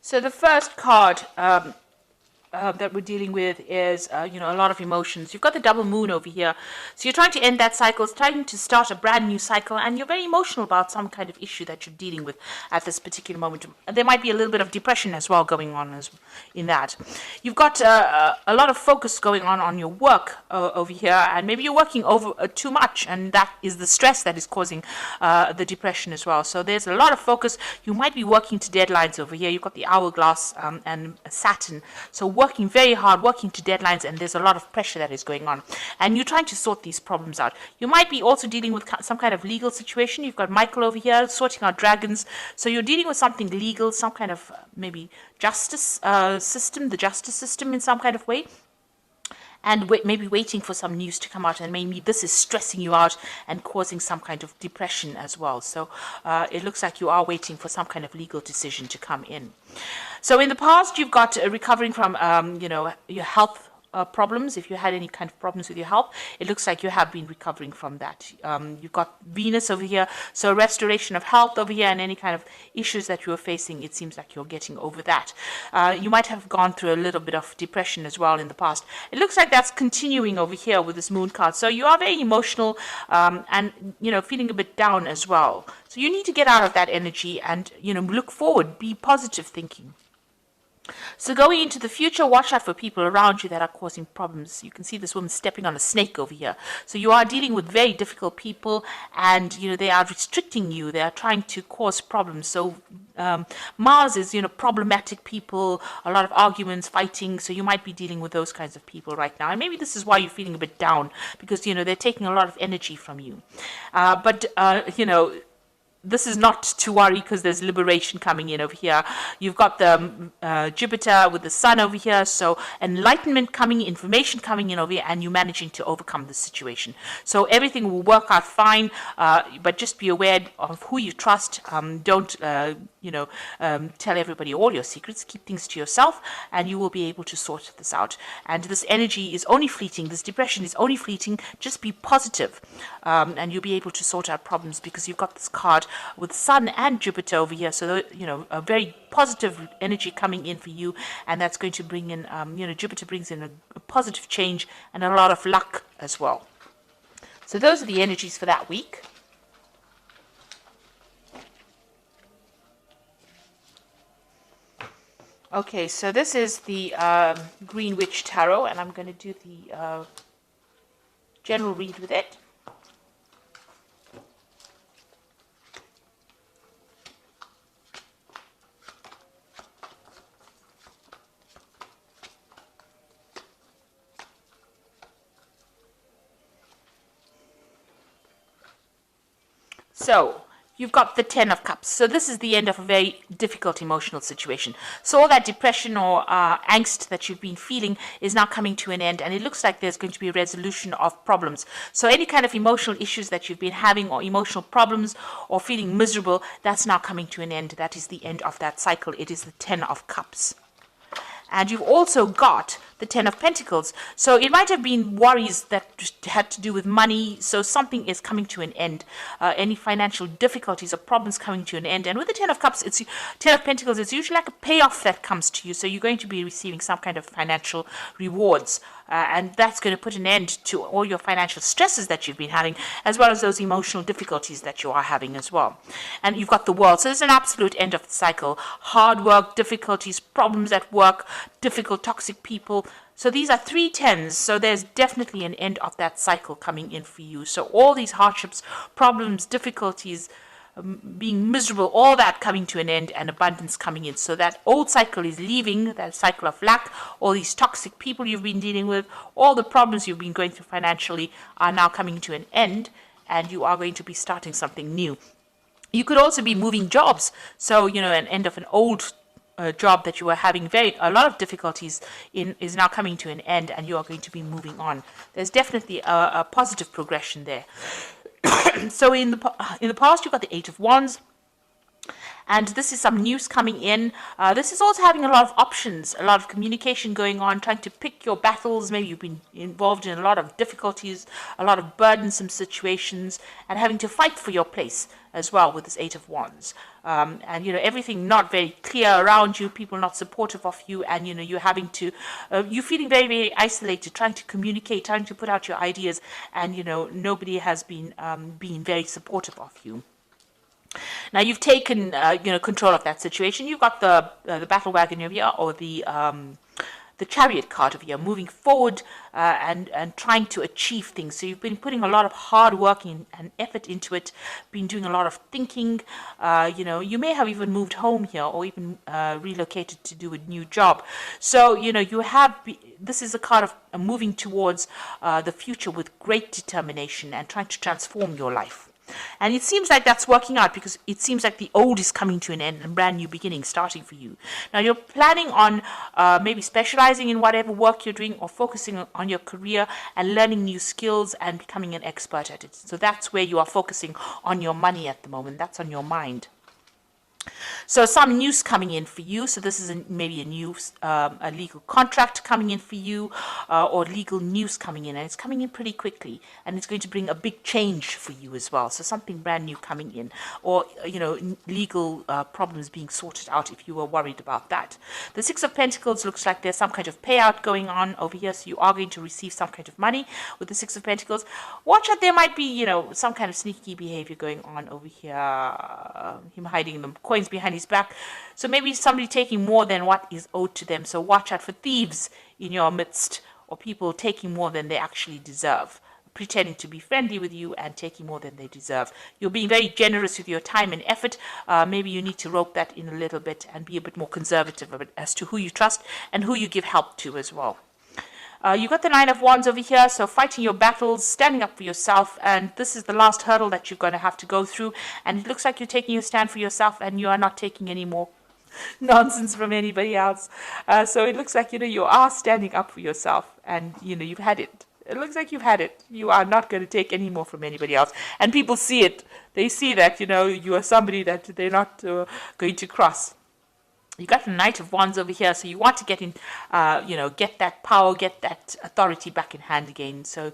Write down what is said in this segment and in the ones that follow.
So the first card that we're dealing with is, a lot of emotions. You've got the double moon over here. So you're trying to end that cycle, trying to start a brand new cycle, and you're very emotional about some kind of issue that you're dealing with at this particular moment. There might be a little bit of depression as well going on in that. You've got a lot of focus going on your work over here, and maybe you're working over too much, and that is the stress that is causing the depression as well. So there's a lot of focus. You might be working to deadlines over here. You've got the hourglass and Saturn. So working very hard, working to deadlines, and there's a lot of pressure that is going on. And you're trying to sort these problems out. You might be also dealing with some kind of legal situation. You've got Michael over here sorting out dragons. So you're dealing with something legal, some kind of maybe justice system, the justice system in some kind of way. And maybe waiting for some news to come out, and maybe this is stressing you out and causing some kind of depression as well. So it looks like you are waiting for some kind of legal decision to come in. So in the past, you've got recovering from, your health problems. If you had any kind of problems with your health, it looks like you have been recovering from that. You've got Venus over here, so restoration of health over here, and any kind of issues that you were facing, it seems like you're getting over that. You might have gone through a little bit of depression as well in the past. It looks like that's continuing over here with this moon card. So you are very emotional and feeling a bit down as well. So you need to get out of that energy and look forward, be positive thinking. So going into the future, watch out for people around you that are causing problems. You can see this woman stepping on a snake over here. So you are dealing with very difficult people, and they are restricting you. They are trying to cause problems. So Mars is problematic people, a lot of arguments, fighting. So you might be dealing with those kinds of people right now, and maybe this is why you're feeling a bit down, because they're taking a lot of energy from you. This is not to worry, because there's liberation coming in over here. You've got the Jupiter with the sun over here, so enlightenment coming, information coming in over here, and you managing to overcome the situation. So everything will work out fine, but just be aware of who you trust. Don't tell everybody all your secrets. Keep things to yourself, and you will be able to sort this out. And this energy is only fleeting. This depression is only fleeting. Just be positive, and you'll be able to sort out problems, because you've got this card with Sun and Jupiter over here. So, a very positive energy coming in for you, and that's going to bring in, Jupiter brings in a positive change and a lot of luck as well. So those are the energies for that week. Okay, so this is the Green Witch Tarot, and I'm going to do the general read with it. So you've got the 10 of Cups. So this is the end of a very difficult emotional situation. So all that depression or angst that you've been feeling is now coming to an end, and it looks like there's going to be a resolution of problems. So any kind of emotional issues that you've been having, or emotional problems, or feeling miserable, that's now coming to an end. That is the end of that cycle. It is the 10 of Cups. And you've also got the 10 of Pentacles. So it might have been worries that had to do with money. So something is coming to an end. Any financial difficulties or problems coming to an end. And with the 10 of Cups, 10 of Pentacles, it's usually like a payoff that comes to you. So you're going to be receiving some kind of financial rewards. And that's going to put an end to all your financial stresses that you've been having, as well as those emotional difficulties that you are having as well. And you've got the World. So it's an absolute end of the cycle. Hard work, difficulties, problems at work, difficult, toxic people. So these are 3 10s. So there's definitely an end of that cycle coming in for you. So all these hardships, problems, difficulties, being miserable, all that coming to an end, and abundance coming in. So that old cycle is leaving, that cycle of lack. All these toxic people you've been dealing with, all the problems you've been going through financially are now coming to an end, and you are going to be starting something new. You could also be moving jobs. So, an end of an old job that you were having a lot of difficulties in is now coming to an end, and you are going to be moving on. There's definitely a positive progression there. So in the past, you've got the 8 of Wands, and this is some news coming in. This is also having a lot of options, a lot of communication going on, trying to pick your battles. Maybe you've been involved in a lot of difficulties, a lot of burdensome situations, and having to fight for your place as well with this Eight of Wands. And everything not very clear around you, people not supportive of you, and you're having to you're feeling very, very isolated, trying to communicate, trying to put out your ideas, and nobody has been being very supportive of you. Now you've taken control of that situation. You've got the battle wagon over here, or the chariot card over here, moving forward and trying to achieve things. So you've been putting a lot of hard work and effort into it, been doing a lot of thinking. You may have even moved home here, or even relocated to do a new job. So this is a card of moving towards the future with great determination and trying to transform your life. And it seems like that's working out, because it seems like the old is coming to an end and brand new beginning starting for you. Now you're planning on maybe specializing in whatever work you're doing, or focusing on your career and learning new skills and becoming an expert at it. So that's where you are focusing on your money at the moment. That's on your mind. So some news coming in for you. So this is maybe a new a legal contract coming in for you, or legal news coming in, and it's coming in pretty quickly, and it's going to bring a big change for you as well. So something brand new coming in, or legal problems being sorted out if you were worried about that. The Six of Pentacles looks like there's some kind of payout going on over here, so you are going to receive some kind of money with the Six of Pentacles. Watch out, there might be some kind of sneaky behavior going on over here. Him hiding the coins behind his back. So maybe somebody taking more than what is owed to them. So watch out for thieves in your midst, or people taking more than they actually deserve, pretending to be friendly with you and taking more than they deserve. You're being very generous with your time and effort. Maybe you need to rope that in a little bit and be a bit more conservative as to who you trust and who you give help to as well. You got the Nine of Wands over here, so fighting your battles, standing up for yourself, and this is the last hurdle that you're going to have to go through, and it looks like you're taking a stand for yourself, and you are not taking any more nonsense from anybody else. So it looks like you are standing up for yourself, and you've had it. It looks like you've had it. You are not going to take any more from anybody else, and people see it. They see that you are somebody that they're not going to cross. You got the Knight of Wands over here, so you want to get in, get that power, get that authority back in hand again. So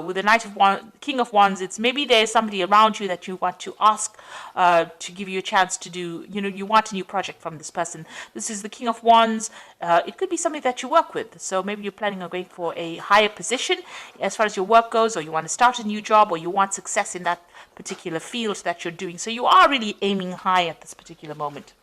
with the Knight of Wands, King of Wands, it's maybe there's somebody around you that you want to ask to give you a chance to do, you want a new project from this person. This is the King of Wands. It could be somebody that you work with. So maybe you're planning on going for a higher position as far as your work goes, or you want to start a new job, or you want success in that particular field that you're doing. So you are really aiming high at this particular moment.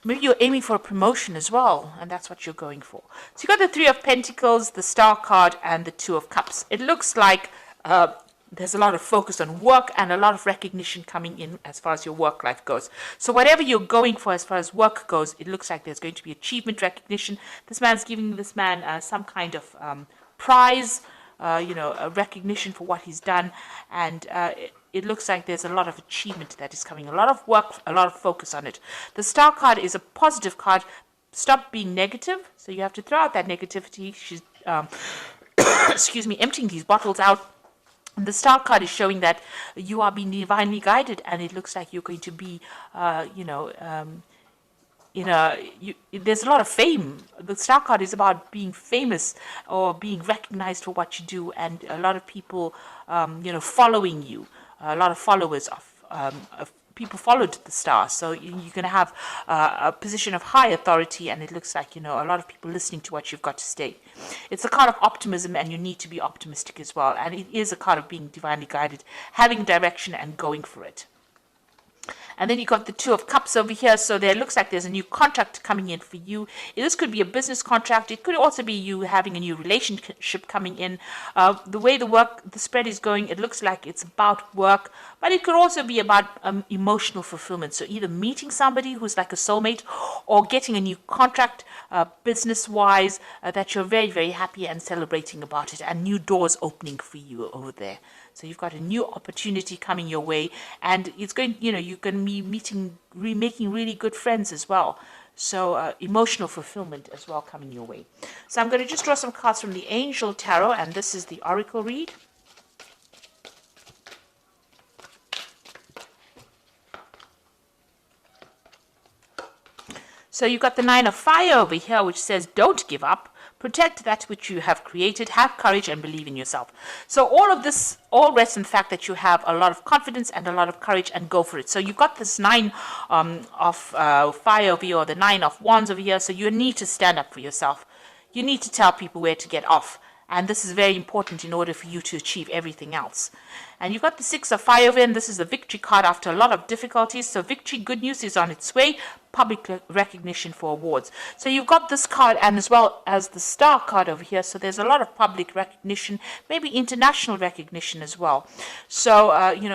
Maybe you're aiming for a promotion as well, and that's what you're going for. So you got the Three of Pentacles, the Star card, and the Two of Cups. It looks like there's a lot of focus on work and a lot of recognition coming in as far as your work life goes. So whatever you're going for as far as work goes, it looks like there's going to be achievement, recognition. This man's giving this man some kind of prize, a recognition for what he's done, and it looks like there's a lot of achievement that is coming, a lot of work, a lot of focus on it. The Star card is a positive card. Stop being negative. So you have to throw out that negativity. She's, excuse me, emptying these bottles out. And the Star card is showing that you are being divinely guided, and it looks like you're going to be, there's a lot of fame. The Star card is about being famous or being recognized for what you do, and a lot of people, following you. A lot of followers of people followed the Star, so you're going to have a position of high authority, and it looks like a lot of people listening to what you've got to say. It's a card of optimism, and you need to be optimistic as well, and it is a card of being divinely guided, having direction and going for it. And then you got the Two of Cups over here. So there looks like there's a new contract coming in for you. This could be a business contract. It could also be you having a new relationship coming in. The way the spread is going, it looks like it's about work, but it could also be about emotional fulfillment. So either meeting somebody who's like a soulmate, or getting a new contract business-wise that you're very, very happy and celebrating about it, and new doors opening for you over there. So you've got a new opportunity coming your way, and it's going, you're going to be making really good friends as well. So emotional fulfillment as well coming your way. So I'm going to just draw some cards from the Angel Tarot, and this is the Oracle read. So you've got the Nine of Fire over here, which says don't give up. Protect that which you have created. Have courage and believe in yourself. So all of this all rests in the fact that you have a lot of confidence and a lot of courage, and go for it. So you've got this Nine of Fire over here, or the Nine of Wands over here. So you need to stand up for yourself. You need to tell people where to get off. And this is very important in order for you to achieve everything else. And you've got the Six of Fire over, and this is the victory card after a lot of difficulties. So victory, good news is on its way. Public recognition for awards. So you've got this card, and as well as the Star card over here. So there's a lot of public recognition, maybe international recognition as well. So,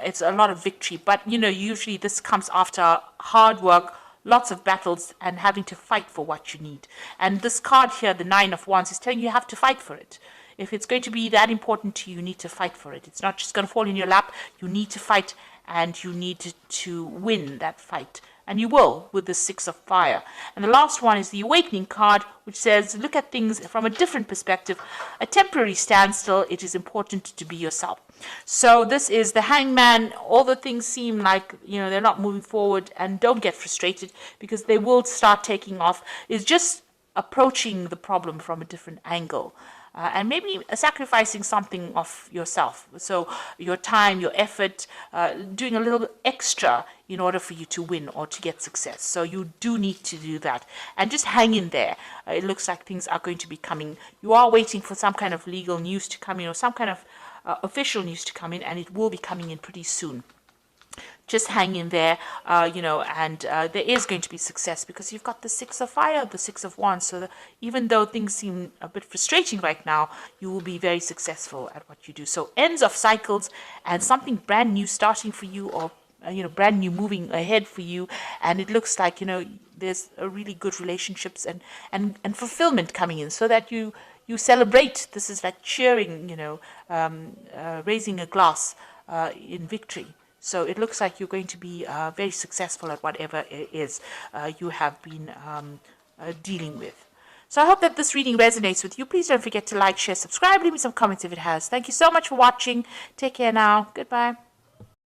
it's a lot of victory. But, usually this comes after hard work, lots of battles, and having to fight for what you need. And this card here, the Nine of Wands, is telling you have to fight for it. If it's going to be that important to you, you need to fight for it. It's not just going to fall in your lap. You need to fight, and you need to win that fight. And you will with the Six of Fire. And the last one is the Awakening card, which says look at things from a different perspective. A temporary standstill. It is important to be yourself. So this is the Hangman. All the things seem like, they're not moving forward, and don't get frustrated, because they will start taking off. It's just approaching the problem from a different angle. And maybe sacrificing something of yourself. So your time, your effort, doing a little extra in order for you to win or to get success. So you do need to do that. And just hang in there. It looks like things are going to be coming. You are waiting for some kind of legal news to come in, or some kind of official news to come in, and it will be coming in pretty soon. Just hang in there, and there is going to be success, because you've got the Six of Fire, the Six of Wands. So even though things seem a bit frustrating right now, you will be very successful at what you do. So ends of cycles, and something brand new starting for you, or brand new moving ahead for you. And it looks like there's a really good relationships and fulfillment coming in, so that you celebrate. This is like cheering, raising a glass in victory. So it looks like you're going to be very successful at whatever it is you have been dealing with. So I hope that this reading resonates with you. Please don't forget to like, share, subscribe, leave me some comments if it has. Thank you so much for watching. Take care now. Goodbye.